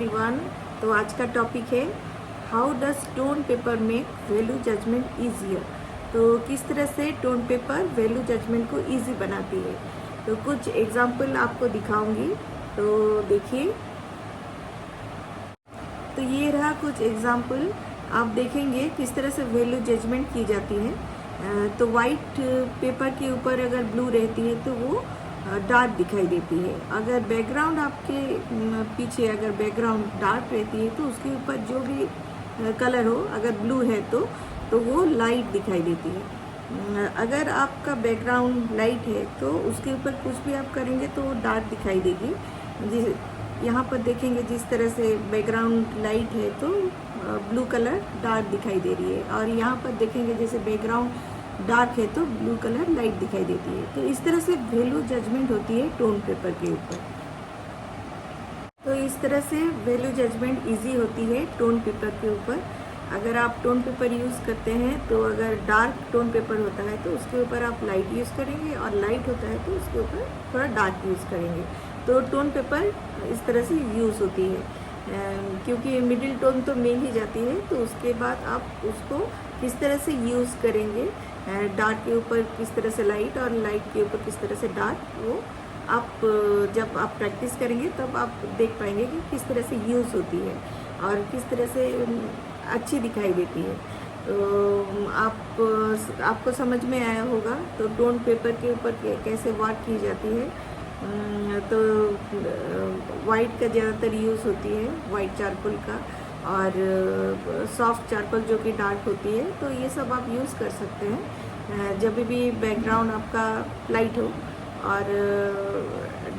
Everyone. तो आज का टॉपिक है how does tone paper make value judgement easier. तो किस तरह से टोन पेपर वैल्यू जजमेंट को ईजी बनाती है। तो कुछ एग्जाम्पल आपको दिखाऊंगी, तो देखिए। तो ये रहा कुछ एग्जाम्पल, आप देखेंगे किस तरह से वैल्यू जजमेंट की जाती है। तो वाइट पेपर के ऊपर अगर ब्लू रहती है तो वो डार्क दिखाई देती है। अगर बैकग्राउंड आपके पीछे अगर बैकग्राउंड डार्क रहती है तो उसके ऊपर जो भी कलर हो, अगर ब्लू है तो वो लाइट दिखाई देती है। अगर आपका बैकग्राउंड लाइट है तो उसके ऊपर कुछ भी आप करेंगे तो वो डार्क दिखाई देगी। यहाँ पर देखेंगे जिस तरह से बैकग्राउंड लाइट है तो ब्लू कलर डार्क दिखाई दे रही है, और यहाँ पर देखेंगे जैसे बैकग्राउंड डार्क है तो ब्लू कलर लाइट दिखाई देती है। तो इस तरह से वैल्यू जजमेंट होती है टोन पेपर के ऊपर। तो इस तरह से वैल्यू जजमेंट इजी होती है टोन पेपर के ऊपर। अगर आप टोन पेपर यूज़ करते हैं तो अगर डार्क टोन पेपर होता है तो उसके ऊपर आप लाइट यूज़ करेंगे, और लाइट होता है तो उसके ऊपर थोड़ा डार्क यूज़ करेंगे। तो टोन पेपर इस तरह से यूज़ होती है, क्योंकि मिडिल टोन तो मिल ही जाती है। तो उसके बाद आप उसको किस तरह से यूज़ करेंगे, डार्क के ऊपर किस तरह से लाइट और लाइट के ऊपर किस तरह से डार्क, वो आप जब आप प्रैक्टिस करेंगे तब आप देख पाएंगे कि किस तरह से यूज़ होती है और किस तरह से अच्छी दिखाई देती है। तो आपको समझ में आया होगा। तो टोन पेपर के ऊपर कैसे वर्क की जाती है। तो वाइट का ज़्यादातर यूज़ होती है, वाइट चारकोल का, और सॉफ्ट चारकोल जो कि डार्क होती है। तो ये सब आप यूज़ कर सकते हैं जब भी बैकग्राउंड आपका लाइट हो और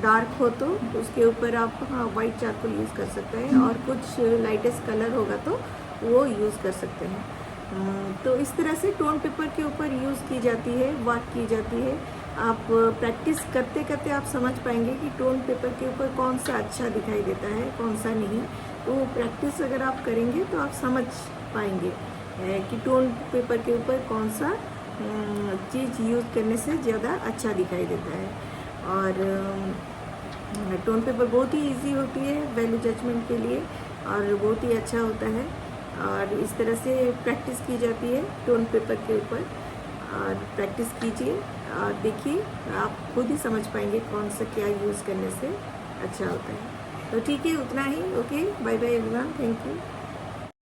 डार्क हो तो उसके ऊपर आप वाइट चारकोल यूज़ कर सकते हैं, और कुछ लाइटेस्ट कलर होगा तो वो यूज़ कर सकते हैं। तो इस तरह से टोन पेपर के ऊपर यूज़ की जाती है, वर्क की जाती है। आप प्रैक्टिस करते करते आप समझ पाएंगे कि टोन पेपर के ऊपर कौन सा अच्छा दिखाई देता है, कौन सा नहीं। तो प्रैक्टिस अगर आप करेंगे तो आप समझ पाएंगे कि टोन पेपर के ऊपर कौन सा चीज़ यूज़ करने से ज़्यादा अच्छा दिखाई देता है। और टोन पेपर बहुत ही इजी होती है वैल्यू जजमेंट के लिए, और बहुत ही अच्छा होता है। और इस तरह से प्रैक्टिस की जाती है टोन पेपर के ऊपर। और प्रैक्टिस कीजिए और देखिए, आप खुद ही समझ पाएंगे कौन सा क्या यूज़ करने से अच्छा होता है। तो ठीक है, उतना ही। Okay, bye bye everyone, thank you.